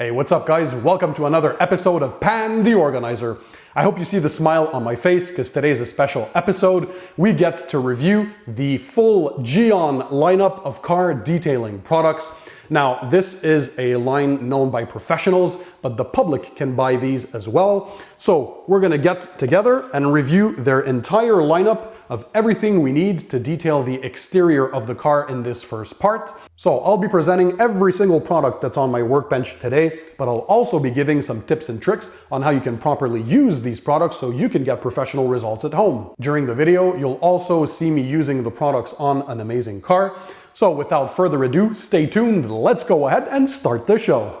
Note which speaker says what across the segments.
Speaker 1: Hey, what's up guys? Welcome to another episode of Pan the Organizer. I hope you see the smile on my face because today is a special episode. We get to review the full Gion lineup of car detailing products. Now, this is a line known by professionals, but the public can buy these as well. So we're gonna get together and review their entire lineup of everything we need to detail the exterior of the car in this first part. So I'll be presenting every single product that's on my workbench today, but I'll also be giving some tips and tricks on how you can properly use these products so you can get professional results at home. During the video, you'll also see me using the products on an amazing car. So without further ado, stay tuned, let's go ahead and start the show.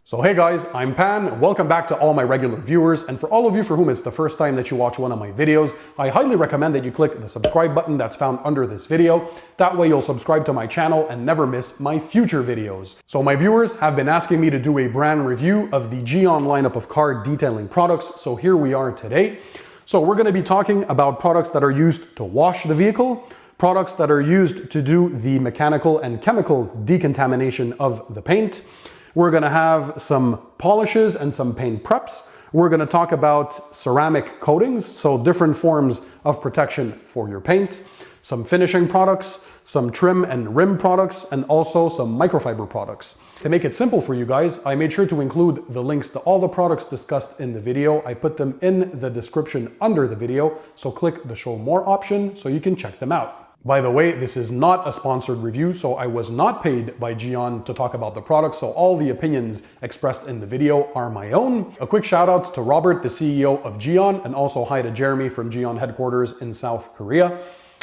Speaker 1: So hey guys, I'm Pan, welcome back to all my regular viewers, and for all of you for whom it's the first time that you watch one of my videos, I highly recommend that you click the subscribe button that's found under this video. That way you'll subscribe to my channel and never miss my future videos. So my viewers have been asking me to do a brand review of the Gion lineup of car detailing products, so here we are today. So we're going to be talking about products that are used to wash the vehicle, products that are used to do the mechanical and chemical decontamination of the paint. We're going to have some polishes and some paint preps. We're going to talk about ceramic coatings, so different forms of protection for your paint, some finishing products, some trim and rim products, and also some microfiber products. To make it simple for you guys, I made sure to include the links to all the products discussed in the video. I put them in the description under the video, so click the show more option so you can check them out. By the way, this is not a sponsored review, so I was not paid by Gion to talk about the product, so all the opinions expressed in the video are my own. A quick shout out to Robert, the CEO of Gion, and also hi to Jeremy from Gion headquarters in South Korea.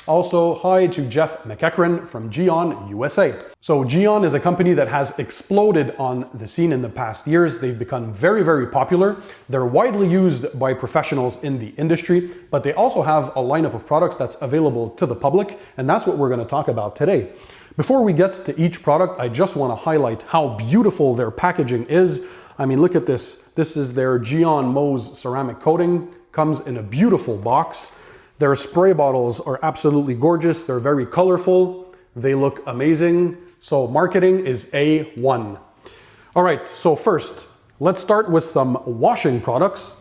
Speaker 1: Also, hi to Jeff McEachran from Gion, USA. So Gion is a company that has exploded on the scene in the past years. They've become very, very popular. They're widely used by professionals in the industry, but they also have a lineup of products that's available to the public, and that's what we're going to talk about today. Before we get to each product, I just want to highlight how beautiful their packaging is. I mean, look at this. This is their Gion Mose ceramic coating. Comes in a beautiful box. Their spray bottles are absolutely gorgeous. They're very colorful. They look amazing. So marketing is A1. All right, so first, let's start with some washing products.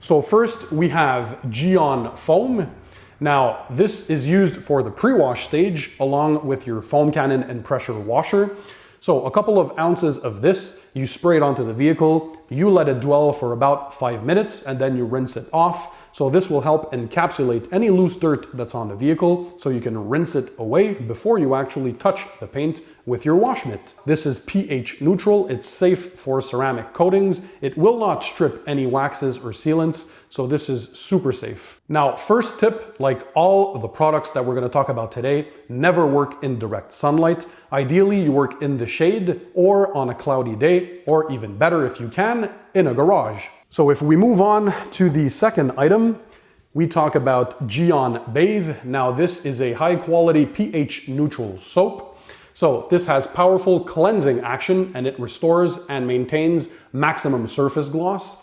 Speaker 1: So first we have Gion foam. Now this is used for the pre-wash stage along with your foam cannon and pressure washer. So a couple of ounces of this, you spray it onto the vehicle, you let it dwell for about 5 minutes and then you rinse it off. So this will help encapsulate any loose dirt that's on the vehicle so you can rinse it away before you actually touch the paint with your wash mitt. This is pH neutral, it's safe for ceramic coatings, it will not strip any waxes or sealants, so this is super safe. Now, first tip, like all the products that we're going to talk about today, never work in direct sunlight. Ideally, you work in the shade or on a cloudy day, or even better if you can, in a garage. So if we move on to the second item, we talk about Gion Bathe. Now this is a high quality pH neutral soap. So this has powerful cleansing action and it restores and maintains maximum surface gloss.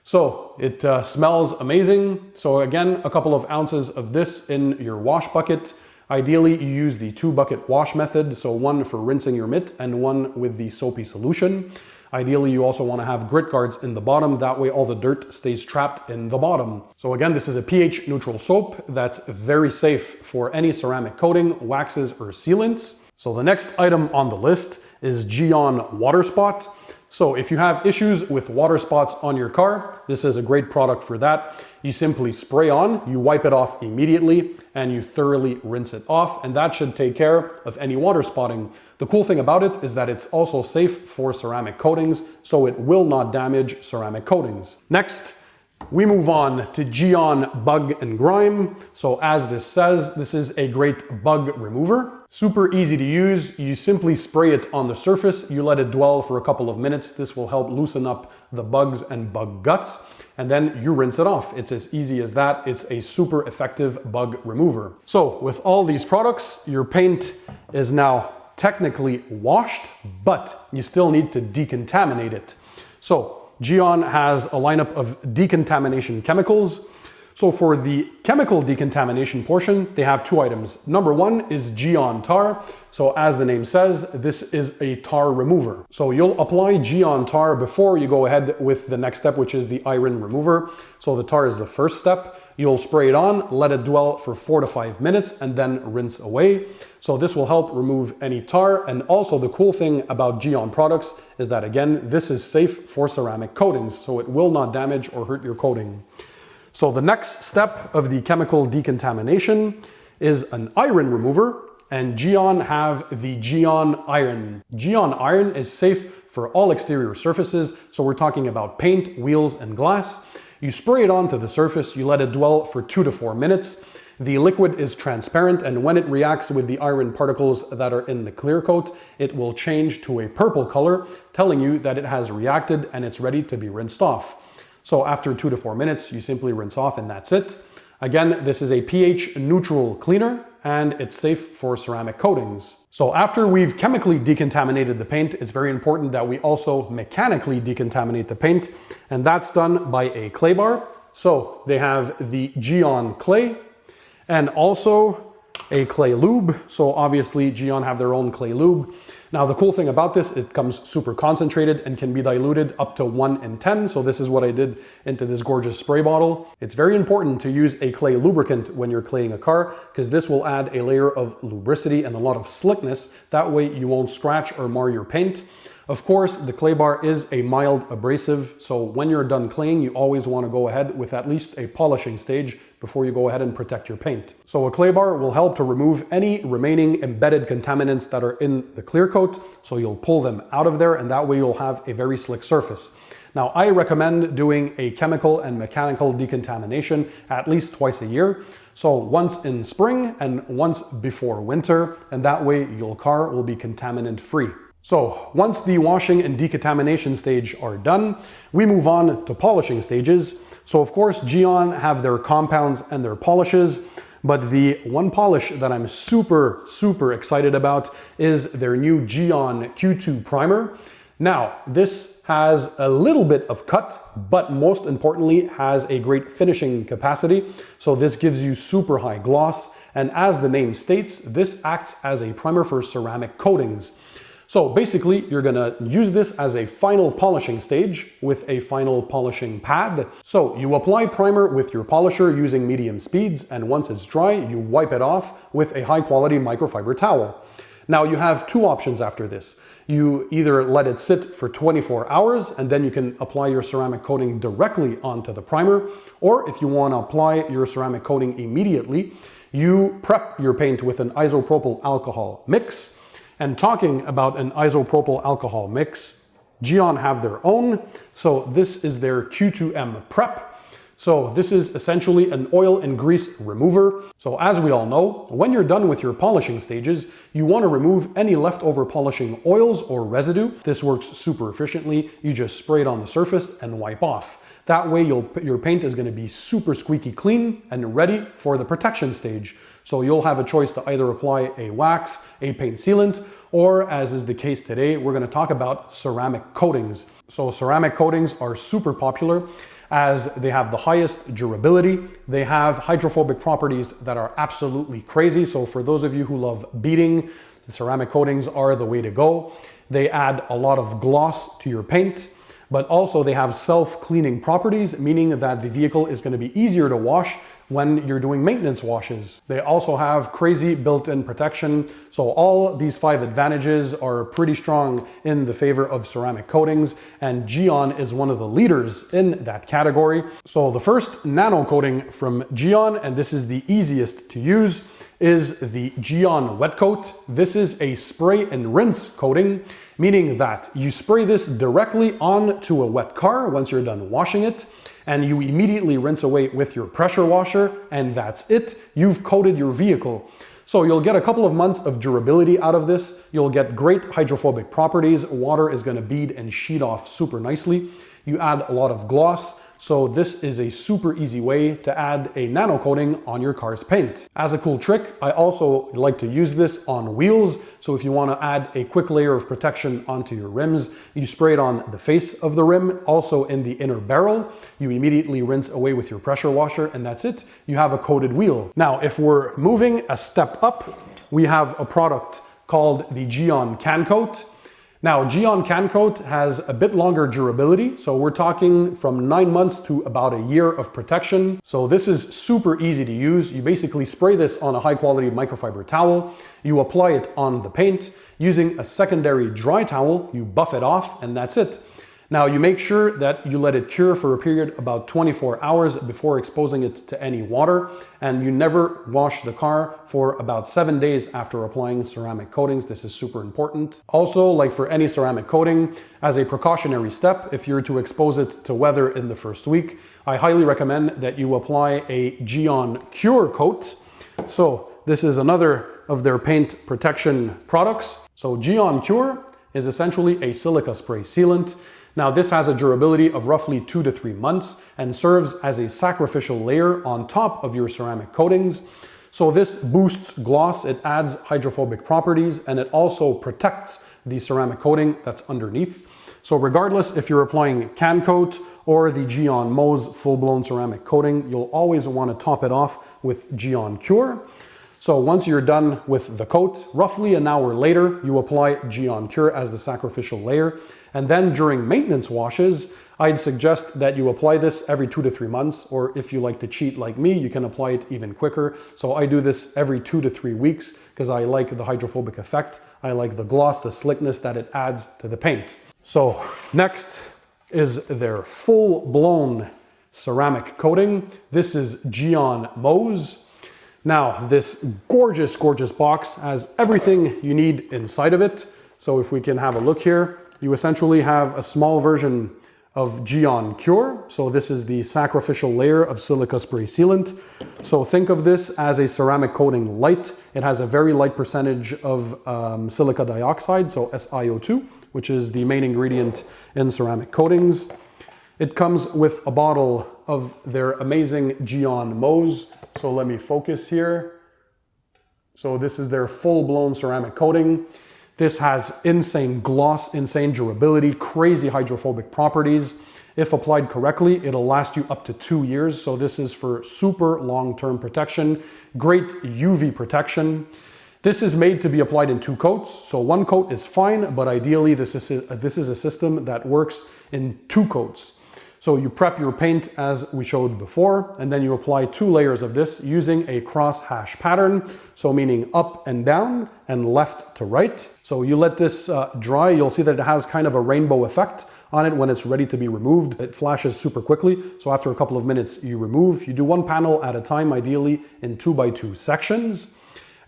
Speaker 1: So it smells amazing. So again, a couple of ounces of this in your wash bucket. Ideally, you use the 2-bucket wash method. So one for rinsing your mitt and one with the soapy solution. Ideally, you also want to have grit guards in the bottom. That way all the dirt stays trapped in the bottom. So again, this is a pH neutral soap that's very safe for any ceramic coating, waxes, or sealants. So the next item on the list is Gion Water Spot. So if you have issues with water spots on your car, this is a great product for that. You simply spray on, you wipe it off immediately, and you thoroughly rinse it off, and that should take care of any water spotting. The cool thing about it is that it's also safe for ceramic coatings, so it will not damage ceramic coatings. Next, we move on to Gion Bug and Grime. So as this says, this is a great bug remover. Super easy to use. You simply spray it on the surface. You let it dwell for a couple of minutes. This will help loosen up the bugs and bug guts. And then you rinse it off. It's as easy as that. It's a super effective bug remover. So with all these products, your paint is now technically washed, but you still need to decontaminate it. So Gion has a lineup of decontamination chemicals. So for the chemical decontamination portion, they have two items. Number one is Jian Tar. So as the name says, this is a tar remover. So you'll apply Jian Tar before you go ahead with the next step, which is the iron remover. So the tar is the first step. You'll spray it on, let it dwell for 4 to 5 minutes, and then rinse away. So this will help remove any tar. And also the cool thing about Gion products is that, again, this is safe for ceramic coatings, so it will not damage or hurt your coating. So the next step of the chemical decontamination is an iron remover, and Gion have the Gion iron. Gion iron is safe for all exterior surfaces, so we're talking about paint, wheels, and glass. You spray it onto the surface, you let it dwell for 2 to 4 minutes. The liquid is transparent, and when it reacts with the iron particles that are in the clear coat, it will change to a purple color, telling you that it has reacted and it's ready to be rinsed off. So after 2 to 4 minutes, you simply rinse off and that's it. Again, this is a pH neutral cleaner and it's safe for ceramic coatings. So after we've chemically decontaminated the paint, it's very important that we also mechanically decontaminate the paint, and that's done by a clay bar. So they have the Gion clay and also a clay lube. So obviously Gion have their own clay lube. Now the cool thing about this, it comes super concentrated and can be diluted up to 1 in 10. So this is what I did into this gorgeous spray bottle. It's very important to use a clay lubricant when you're claying a car, because this will add a layer of lubricity and a lot of slickness. That way you won't scratch or mar your paint. Of course, the clay bar is a mild abrasive, so when you're done claying, you always want to go ahead with at least a polishing stage before you go ahead and protect your paint. So a clay bar will help to remove any remaining embedded contaminants that are in the clear coat, so you'll pull them out of there, and that way you'll have a very slick surface. Now, I recommend doing a chemical and mechanical decontamination at least twice a year. So once in spring and once before winter, and that way your car will be contaminant free. So once the washing and decontamination stage are done, we move on to polishing stages. So of course, Gion have their compounds and their polishes, but the one polish that I'm super excited about is their new Gion Q2 primer. Now, this has a little bit of cut, but most importantly has a great finishing capacity. So this gives you super high gloss, and as the name states, this acts as a primer for ceramic coatings. So basically, you're gonna use this as a final polishing stage with a final polishing pad. So you apply primer with your polisher using medium speeds, and once it's dry, you wipe it off with a high quality microfiber towel. Now you have two options after this. You either let it sit for 24 hours and then you can apply your ceramic coating directly onto the primer, or if you wanna apply your ceramic coating immediately, you prep your paint with an isopropyl alcohol mix. And talking about an isopropyl alcohol mix, Gion have their own. So this is their Q2m Prep. So this is essentially an oil and grease remover. So as we all know, when you're done with your polishing stages, you want to remove any leftover polishing oils or residue. This works super efficiently. You just spray it on the surface and wipe off. That way your paint is going to be super squeaky clean and ready for the protection stage. So you'll have a choice to either apply a wax, a paint sealant, or as is the case today, we're going to talk about ceramic coatings. So ceramic coatings are super popular as they have the highest durability. They have hydrophobic properties that are absolutely crazy. So for those of you who love beading, the ceramic coatings are the way to go. They add a lot of gloss to your paint, but also they have self-cleaning properties, meaning that the vehicle is going to be easier to wash when you're doing maintenance washes. They also have crazy built-in protection. So all these 5 advantages are pretty strong in the favor of ceramic coatings, and Gion is one of the leaders in that category. So the first nano coating from Gion, and this is the easiest to use, is the Gion Wet Coat. This is a spray and rinse coating, meaning that you spray this directly onto a wet car once you're done washing it, and you immediately rinse away with your pressure washer, and that's it. You've coated your vehicle. So you'll get a couple of months of durability out of this. You'll get great hydrophobic properties. Water is going to bead and sheet off super nicely. You add a lot of gloss. So this is a super easy way to add a nano coating on your car's paint. As a cool trick, I also like to use this on wheels. So if you want to add a quick layer of protection onto your rims, you spray it on the face of the rim, also in the inner barrel. You immediately rinse away with your pressure washer, and that's it. You have a coated wheel. Now, if we're moving a step up, we have a product called the Jian Can Coat. Now, Jian Can Coat has a bit longer durability, so we're talking from 9 months to about a year of protection. So this is super easy to use. You basically spray this on a high quality microfiber towel, you apply it on the paint. Using a secondary dry towel, you buff it off, and that's it. Now, you make sure that you let it cure for a period about 24 hours before exposing it to any water, and you never wash the car for about 7 days after applying ceramic coatings. This is super important. Also, like for any ceramic coating, as a precautionary step, if you're to expose it to weather in the first week, I highly recommend that you apply a Gion Cure coat. So this is another of their paint protection products. So Gion Cure is essentially a silica spray sealant. Now, this has a durability of roughly 2 to 3 months and serves as a sacrificial layer on top of your ceramic coatings. So this boosts gloss, it adds hydrophobic properties, and it also protects the ceramic coating that's underneath. So regardless if you're applying Can Coat or the Gion Mo's full-blown ceramic coating, you'll always want to top it off with Gion Cure. So once you're done with the coat, roughly an hour later, you apply Gion Cure as the sacrificial layer. And then during maintenance washes, I'd suggest that you apply this every 2 to 3 months, or if you like to cheat like me, you can apply it even quicker. So I do this every 2 to 3 weeks because I like the hydrophobic effect. I like the gloss, the slickness that it adds to the paint. So next is their full-blown ceramic coating. This is Jian Mo's. Now, this gorgeous, gorgeous box has everything you need inside of it. So if we can have a look here, you essentially have a small version of Gion Cure. So this is the sacrificial layer of silica spray sealant. So think of this as a ceramic coating light. It has a very light percentage of silica dioxide, so SiO2, which is the main ingredient in ceramic coatings. It comes with a bottle of their amazing Jian Mo's. So let me focus here. So this is their full-blown ceramic coating. This has insane gloss, insane durability, crazy hydrophobic properties. If applied correctly, it'll last you up to 2 years. So this is for super long-term protection, great UV protection. This is made to be applied in 2 coats. So 1 coat is fine, but ideally this is a system that works in 2 coats. So you prep your paint as we showed before, and then you apply 2 layers of this using a cross-hash pattern. So meaning up and down and left to right. So you let this dry, you'll see that it has kind of a rainbow effect on it when it's ready to be removed. It flashes super quickly. So after a couple of minutes, you remove. You do 1 panel at a time, ideally in 2x2 sections.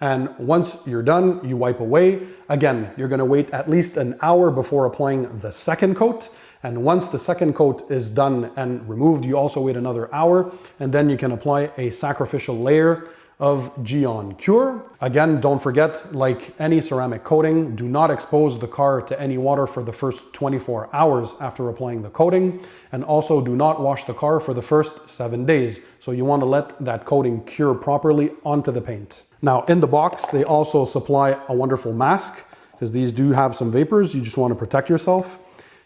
Speaker 1: And once you're done, you wipe away. Again, you're gonna wait at least an hour before applying the second coat. And once the second coat is done and removed, you also wait another hour, and then you can apply a sacrificial layer of Gion Cure. Again, don't forget, like any ceramic coating, do not expose the car to any water for the first 24 hours after applying the coating, and also do not wash the car for the first 7 days. So you want to let that coating cure properly onto the paint. Now, in the box, they also supply a wonderful mask, because these do have some vapors. You just want to protect yourself.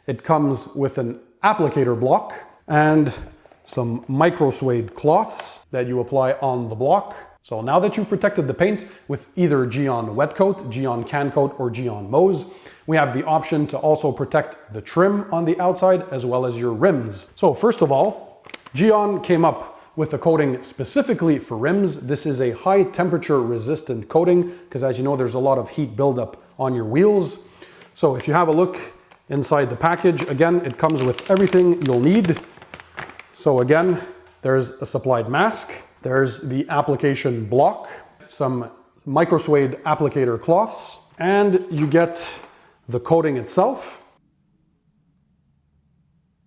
Speaker 1: It comes with an applicator block and some micro suede cloths that you apply on the block. So now that you've protected the paint with either Gion Wet Coat, Jian Can Coat, or Jian Mo's, we have the option to also protect the trim on the outside as well as your rims. So first of all, Gion came up with a coating specifically for rims. This is a high temperature resistant coating because, as you know, there's a lot of heat buildup on your wheels. So if you have a look inside the package, again, it comes with everything you'll need. So again, there's a supplied mask, there's the application block, some micro suede applicator cloths, and you get the coating itself.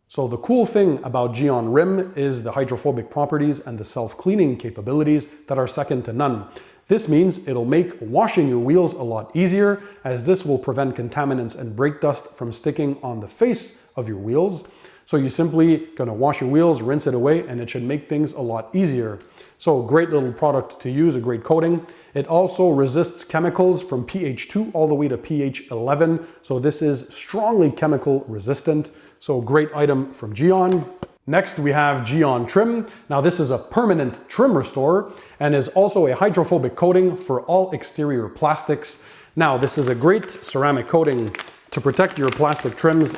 Speaker 1: So the cool thing about Gion Rim is the hydrophobic properties and the self-cleaning capabilities that are second to none. This means it'll make washing your wheels a lot easier, as this will prevent contaminants and brake dust from sticking on the face of your wheels. So you simply gonna wash your wheels, rinse it away, and it should make things a lot easier. So great little product to use, a great coating. It also resists chemicals from pH 2 all the way to pH 11. So this is strongly chemical resistant. So great item from Gion. Next, we have Jian Trim. Now this is a permanent trim restorer and is also a hydrophobic coating for all exterior plastics. Now this is a great ceramic coating to protect your plastic trims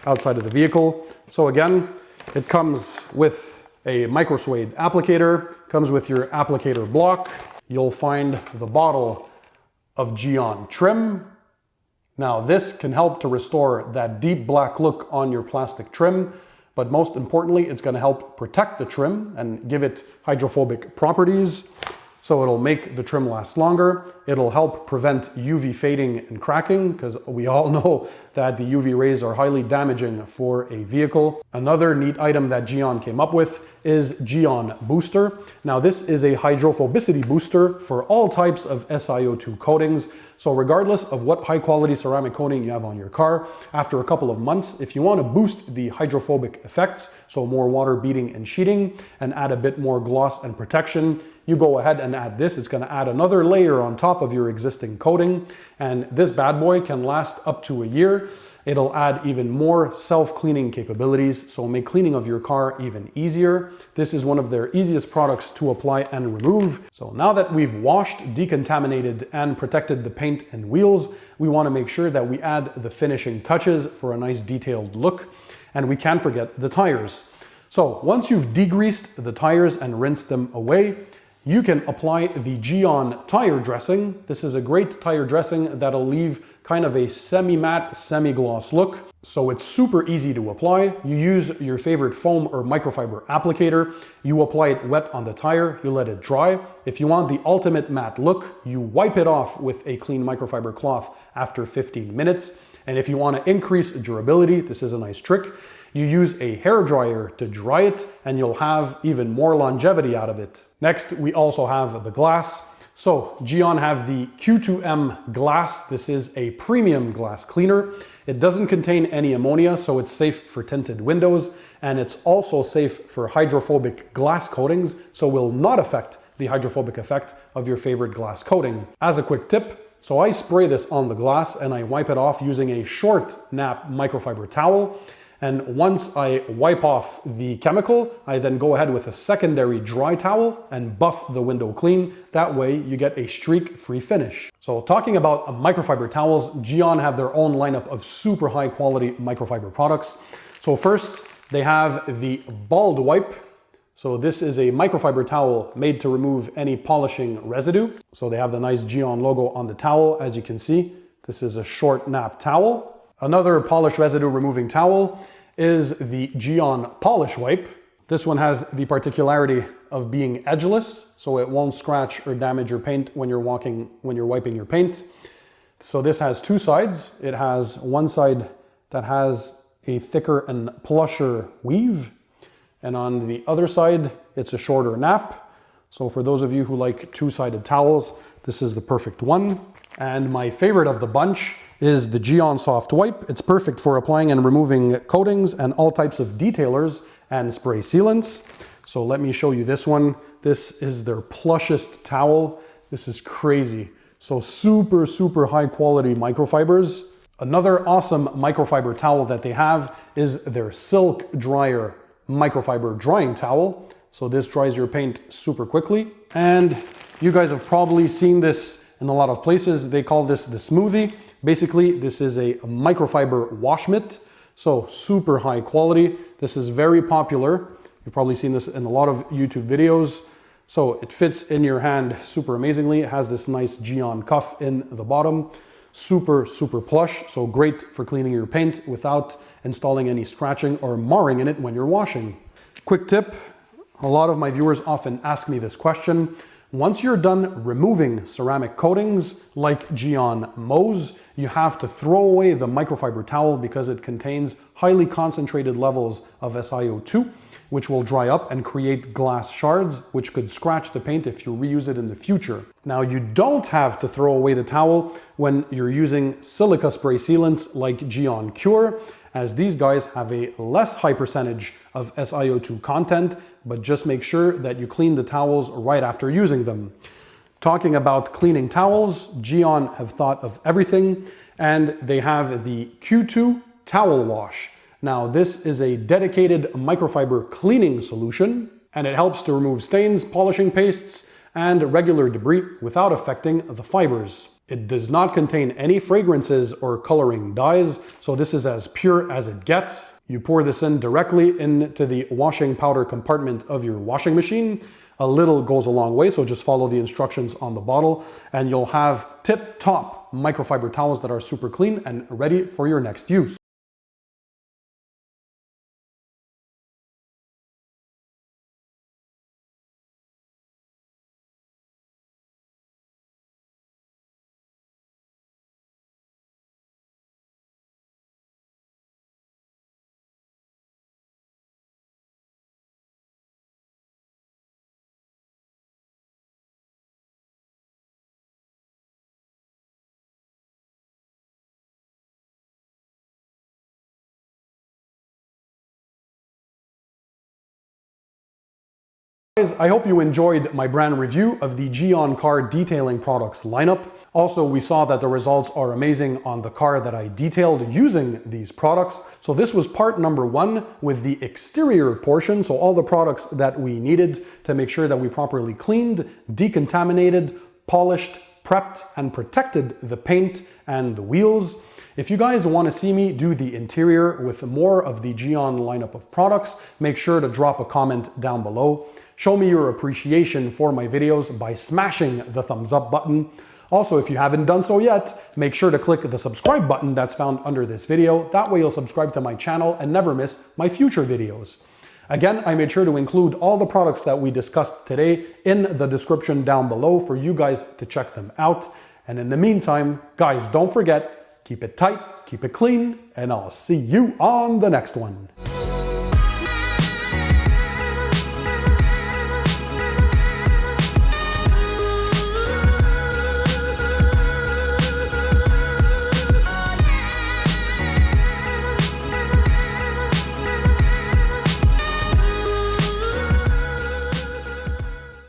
Speaker 1: outside of the vehicle. So again, it comes with a microsuede applicator, comes with your applicator block. You'll find the bottle of Jian Trim. Now this can help to restore that deep black look on your plastic trim, but most importantly, it's gonna help protect the trim and give it hydrophobic properties. So it'll make the trim last longer. It'll help prevent UV fading and cracking, because we all know that the UV rays are highly damaging for a vehicle. Another neat item that Gion came up with is Jian Booster. Now this is a hydrophobicity booster for all types of SiO2 coatings. So regardless of what high quality ceramic coating you have on your car, after a couple of months, if you want to boost the hydrophobic effects, so more water beading and sheeting, and add a bit more gloss and protection, you go ahead and add this. It's going to add another layer on top of your existing coating, and this bad boy can last up to a year. It'll add even more self-cleaning capabilities, so make cleaning of your car even easier. This is one of their easiest products to apply and remove. So now that we've washed, decontaminated, and protected the paint and wheels, we want to make sure that we add the finishing touches for a nice detailed look. And we can't forget the tires. So once you've degreased the tires and rinsed them away, you can apply the Gion tire dressing. This is a great tire dressing that'll leave kind of a semi-matte, semi-gloss look. So it's super easy to apply. You use your favorite foam or microfiber applicator. You apply it wet on the tire, you let it dry. If you want the ultimate matte look, you wipe it off with a clean microfiber cloth after 15 minutes. And if you want to increase durability, this is a nice trick. You use a hair dryer to dry it, and you'll have even more longevity out of it. Next, we also have the glass. So Gion have the Q2m Glass. This is a premium glass cleaner. It doesn't contain any ammonia, so it's safe for tinted windows, and it's also safe for hydrophobic glass coatings, so will not affect the hydrophobic effect of your favorite glass coating. As a quick tip, so I spray this on the glass and I wipe it off using a short nap microfiber towel. And once I wipe off the chemical, I then go ahead with a secondary dry towel and buff the window clean. That way you get a streak-free finish. So talking about microfiber towels, Gion have their own lineup of super high quality microfiber products. So first, they have the Bald Wipe. So this is a microfiber towel made to remove any polishing residue. So they have the nice Gion logo on the towel, as you can see. This is a short nap towel. Another polish residue removing towel is the Gion Polish Wipe. This one has the particularity of being edgeless, so it won't scratch or damage your paint when you're wiping your paint. So this has two sides. It has one side that has a thicker and plusher weave, and on the other side, it's a shorter nap. So for those of you who like two-sided towels, this is the perfect one. And my favorite of the bunch is the Gion Soft Wipe. It's perfect for applying and removing coatings and all types of detailers and spray sealants. So let me show you this one. This is their plushest towel. This is crazy. So super, super high quality microfibers. Another awesome microfiber towel that they have is their Silk Dryer microfiber drying towel. So this dries your paint super quickly. And you guys have probably seen this in a lot of places. They call this the smoothie. Basically, this is a microfiber wash mitt, so super high quality. This is very popular. You've probably seen this in a lot of YouTube videos. So it fits in your hand super amazingly. It has this nice Gion cuff in the bottom. Super, super plush, so great for cleaning your paint without installing any scratching or marring in it when you're washing. Quick tip, a lot of my viewers often ask me this question. Once you're done removing ceramic coatings like Gion Mo's, you have to throw away the microfiber towel because it contains highly concentrated levels of SiO2, which will dry up and create glass shards, which could scratch the paint if you reuse it in the future. Now, you don't have to throw away the towel when you're using silica spray sealants like Gion Cure, as these guys have a less high percentage of SiO2 content, but just make sure that you clean the towels right after using them. Talking about cleaning towels, Gion have thought of everything, and they have the Q2 Towel Wash. Now, this is a dedicated microfiber cleaning solution, and it helps to remove stains, polishing pastes, and regular debris without affecting the fibers. It does not contain any fragrances or coloring dyes, so this is as pure as it gets. You pour this in directly into the washing powder compartment of your washing machine. A little goes a long way, so just follow the instructions on the bottle, and you'll have tip-top microfiber towels that are super clean and ready for your next use. Guys, I hope you enjoyed my brand review of the Jian car detailing products lineup. Also, we saw that the results are amazing on the car that I detailed using these products. So this was part number 1 with the exterior portion. So all the products that we needed to make sure that we properly cleaned, decontaminated, polished, prepped, and protected the paint and the wheels. If you guys want to see me do the interior with more of the Gion lineup of products, make sure to drop a comment down below. Show me your appreciation for my videos by smashing the thumbs up button. Also, if you haven't done so yet, make sure to click the subscribe button that's found under this video. That way you'll subscribe to my channel and never miss my future videos. Again, I made sure to include all the products that we discussed today in the description down below for you guys to check them out. And in the meantime, guys, don't forget, keep it tight, keep it clean, and I'll see you on the next one.